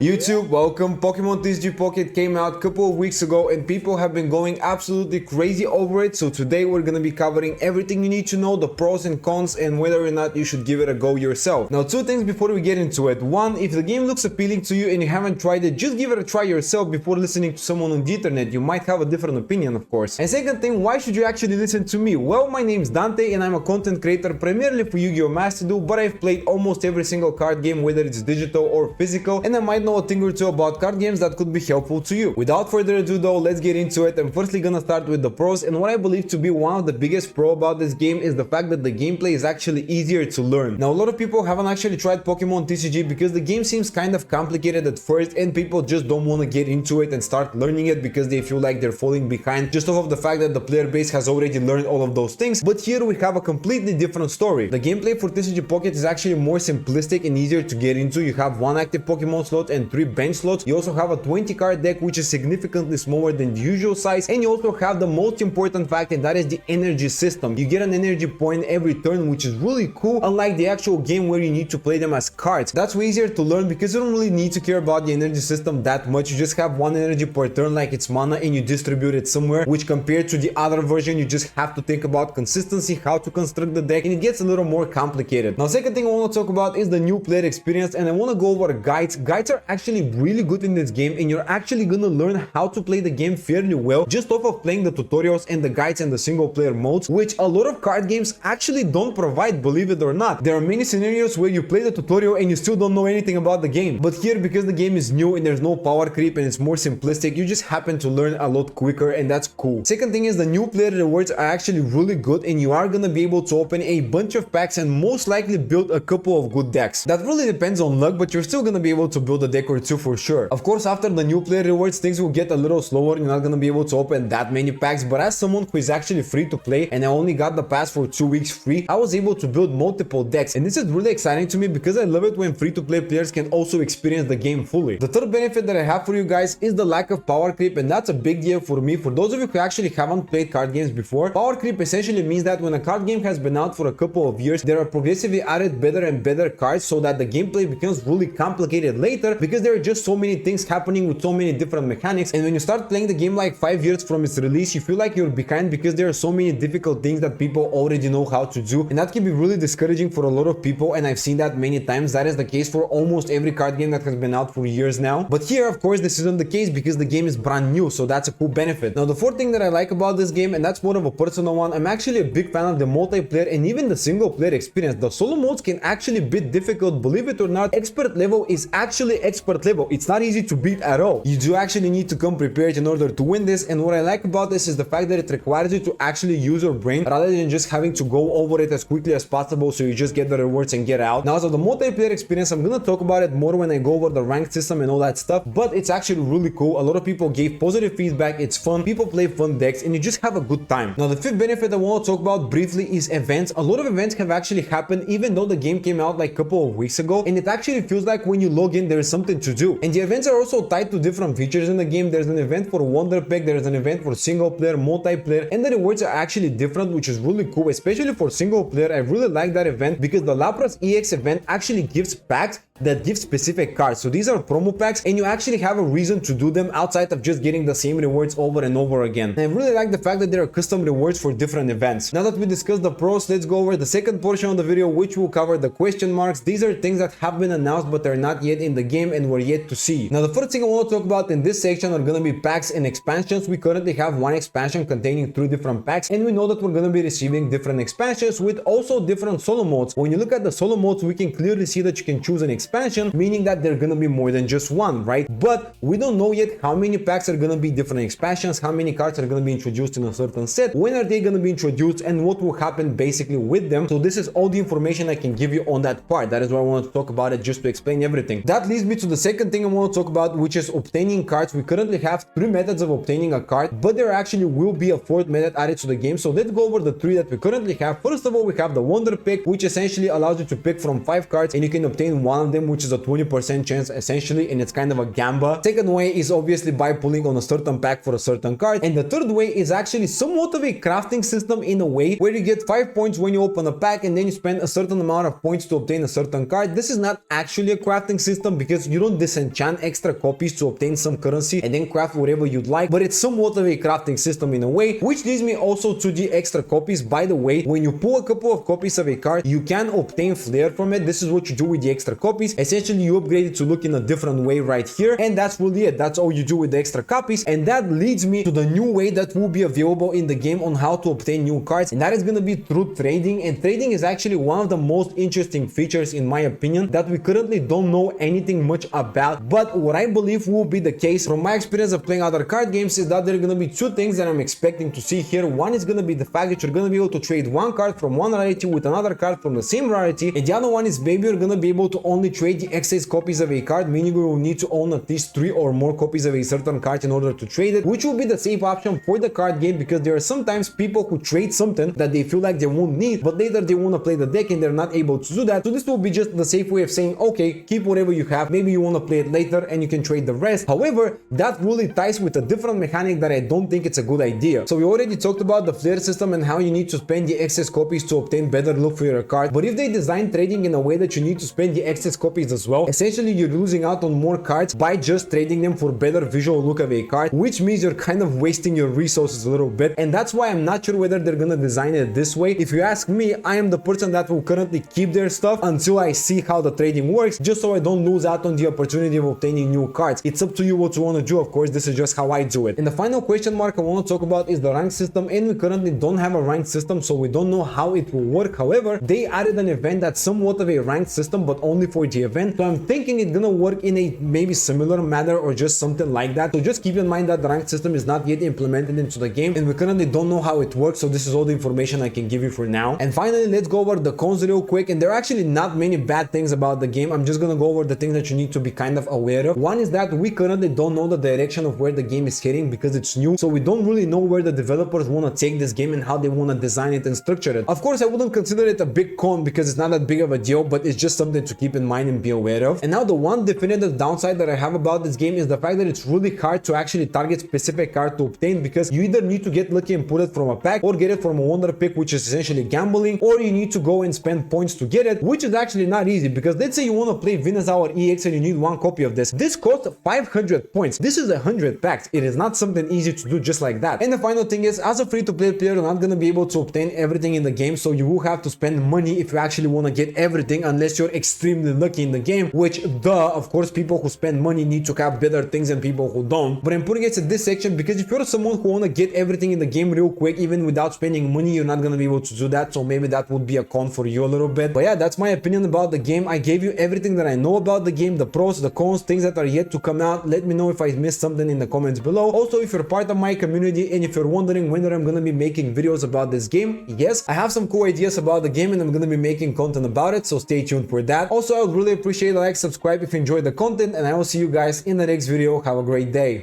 YouTube, welcome. Pokemon TCG Pocket came out a couple of weeks ago and people have been going absolutely crazy over it. So today we're going to be covering everything you need to know, the pros and cons, and whether or not you should give it a go yourself. Now, two things before we get into it. One, if the game looks appealing to you and you haven't tried it, just give it a try yourself before listening to someone on the internet. You might have a different opinion, of course. And second thing, why should you actually listen to me? Well, my name's Dante and I'm a content creator primarily for Yu-Gi-Oh! Master Duel, but I've played almost every single card game, whether it's digital or physical, and I might know a thing or two about card games that could be helpful to you. Without further ado though, let's get into it. I'm firstly gonna start with the pros, and what I believe to be one of the biggest pro about this game is the fact that the gameplay is actually easier to learn. Now, a lot of people haven't actually tried Pokemon TCG because the game seems kind of complicated at first and people just don't want to get into it and start learning it because they feel like they're falling behind just off of the fact that the player base has already learned all of those things. But here we have a completely different story. The gameplay for TCG Pocket is actually more simplistic and easier to get into. You have one active Pokemon slot and 3 bench slots. You also have a 20 card deck, which is significantly smaller than the usual size, and you also have the most important fact, and that is the energy system. You get an energy point every turn, which is really cool, unlike the actual game where you need to play them as cards. That's way easier to learn because you don't really need to care about the energy system that much. You just have one energy per turn like it's mana and you distribute it somewhere, which compared to the other version you just have to think about consistency, how to construct the deck, and it gets a little more complicated. Now, second thing I want to talk about is the new player experience, and I want to go over guides. Guides are actually really good in this game, and you're actually gonna learn how to play the game fairly well just off of playing the tutorials and the guides and the single player modes, which a lot of card games actually don't provide, believe it or not. There are many scenarios where you play the tutorial and you still don't know anything about the game, but here, because the game is new and there's no power creep and it's more simplistic, you just happen to learn a lot quicker, and that's cool. Second thing is the new player rewards are actually really good, and you are gonna be able to open a bunch of packs and most likely build a couple of good decks. That really depends on luck, but you're still gonna be able to build a deck or two for sure. Of course, after the new player rewards, things will get a little slower. You're not gonna be able to open that many packs, but as someone who is actually free to play and I only got the pass for 2 weeks free, I was able to build multiple decks, and this is really exciting to me because I love it when free to play players can also experience the game fully. The third benefit that I have for you guys is the lack of power creep, and that's a big deal for me. For those of you who actually haven't played card games before, power creep essentially means that when a card game has been out for a couple of years, there are progressively added better and better cards so that the gameplay becomes really complicated later because there are just so many things happening with so many different mechanics, and when you start playing the game like 5 years from its release, you feel like you're behind because there are so many difficult things that people already know how to do, and that can be really discouraging for a lot of people, and I've seen that many times. That is the case for almost every card game that has been out for years now, but here of course this isn't the case because the game is brand new, so that's a cool benefit. Now, the fourth thing that I like about this game, and that's more of a personal one, I'm actually a big fan of the multiplayer and even the single player experience. The solo modes can actually be difficult, believe it or not. Expert level is actually expert level. It's not easy to beat at all. You do actually need to come prepared in order to win this, and what I like about this is the fact that it requires you to actually use your brain rather than just having to go over it as quickly as possible so you just get the rewards and get out. Now, as of the multiplayer experience, I'm gonna talk about it more when I go over the ranked system and all that stuff, but it's actually really cool. A lot of people gave positive feedback. It's fun, people play fun decks, and you just have a good time. Now, the fifth benefit I want to talk about briefly is events. A lot of events have actually happened even though the game came out like a couple of weeks ago, and it actually feels like when you log in there is something to do, and the events are also tied to different features in the game. There's an event for Wonder Pack, there's an event for single player, multiplayer, and the rewards are actually different, which is really cool, especially for single player. I really like that event because the Lapras EX event actually gives packs that give specific cards. So these are promo packs and you actually have a reason to do them outside of just getting the same rewards over and over again. And I really like the fact that there are custom rewards for different events. Now that we discussed the pros, let's go over the second portion of the video, which will cover the question marks. These are things that have been announced but are not yet in the game and we're yet to see. Now, the first thing I want to talk about in this section are gonna be packs and expansions. We currently have one expansion containing 3 different packs, and we know that we're gonna be receiving different expansions with also different solo modes. When you look at the solo modes, we can clearly see that you can choose an expansion, meaning that they're gonna be more than just one, right? But we don't know yet how many packs are gonna be different expansions, how many cards are gonna be introduced in a certain set, when are they gonna be introduced, and what will happen basically with them. So this is all the information I can give you on that part. That is why I want to talk about it, just to explain everything. That leads me to the second thing I want to talk about, which is obtaining cards. We currently have 3 methods of obtaining a card, but there actually will be a 4th method added to the game. So let's go over the 3 that we currently have. First of all, we have the Wonder Pick, which essentially allows you to pick from 5 cards and you can obtain one of them them, which is a 20% chance essentially, and it's kind of a gamba. Second way is obviously by pulling on a certain pack for a certain card, and the third way is actually somewhat of a crafting system in a way where you get 5 points when you open a pack and then you spend a certain amount of points to obtain a certain card. This is not actually a crafting system because you don't disenchant extra copies to obtain some currency and then craft whatever you'd like, but it's somewhat of a crafting system in a way, which leads me also to the extra copies. By the way, when you pull a couple of copies of a card, you can obtain flair from it. This is what you do with the extra copies. Essentially, you upgrade it to look in a different way right here, and that's really it. That's all you do with the extra copies, and that leads me to the new way that will be available in the game on how to obtain new cards, and that is going to be through trading. And trading is actually one of the most interesting features in my opinion that we currently don't know anything much about, but what I believe will be the case from my experience of playing other card games is that there are going to be two things that I'm expecting to see here. One is going to be the fact that you're going to be able to trade one card from one rarity with another card from the same rarity, and the other one is maybe you're going to be able to only trade the excess copies of a card, meaning you will need to own at least 3 or more copies of a certain card in order to trade it, which will be the safe option for the card game, because there are sometimes people who trade something that they feel like they won't need, but later they want to play the deck and they're not able to do that. So this will be just the safe way of saying, okay, keep whatever you have, maybe you want to play it later and you can trade the rest. However, that really ties with a different mechanic that I don't think it's a good idea. So we already talked about the flair system and how you need to spend the excess copies to obtain better look for your card, but if they design trading in a way that you need to spend the excess copies as well, essentially you're losing out on more cards by just trading them for better visual look of a card, which means you're kind of wasting your resources a little bit, and that's why I'm not sure whether they're gonna design it this way. If you ask me, I am the person that will currently keep their stuff until I see how the trading works, just so I don't lose out on the opportunity of obtaining new cards. It's up to you what you want to do, of course. This is just how I do it. And the final question mark I want to talk about is the rank system, and we currently don't have a rank system, so we don't know how it will work. However, they added an event that's somewhat of a ranked system, but only for the event, so I'm thinking it's gonna work in a maybe similar manner or just something like that. So just keep in mind that the ranked system is not yet implemented into the game, and we currently don't know how it works, so this is all the information I can give you for now. And finally, let's go over the cons real quick, and there are actually not many bad things about the game. I'm just gonna go over the things that you need to be kind of aware of. One is that we currently don't know the direction of where the game is heading because it's new, so we don't really know where the developers want to take this game and how they want to design it and structure it. Of course, I wouldn't consider it a big con because it's not that big of a deal, but it's just something to keep in mind and be aware of. And now the one definitive downside that I have about this game is the fact that it's really hard to actually target specific card to obtain, because you either need to get lucky and pull it from a pack or get it from a wonder pick, which is essentially gambling, or you need to go and spend points to get it, which is actually not easy, because let's say you want to play Venusaur EX and you need one copy of this. This costs 500 points. This is 100 packs. It is not something easy to do just like that. And the final thing is, as a free-to-play player, you're not going to be able to obtain everything in the game, so you will have to spend money if you actually want to get everything, unless you're extremely lucky in the game, which of course, people who spend money need to have better things than people who don't. But I'm putting it in this section because if you're someone who want to get everything in the game real quick, even without spending money, you're not going to be able to do that, so maybe that would be a con for you a little bit. But yeah, that's my opinion about the game. I gave you everything that I know about the game, the pros, the cons, things that are yet to come out. Let me know if I missed something in the comments below. Also, if you're part of my community and if you're wondering when I'm going to be making videos about this game, yes, I have some cool ideas about the game and I'm going to be making content about it, so stay tuned for that. Also, I would really appreciate a like, subscribe if you enjoyed the content, and I will see you guys in the next video. Have a great day.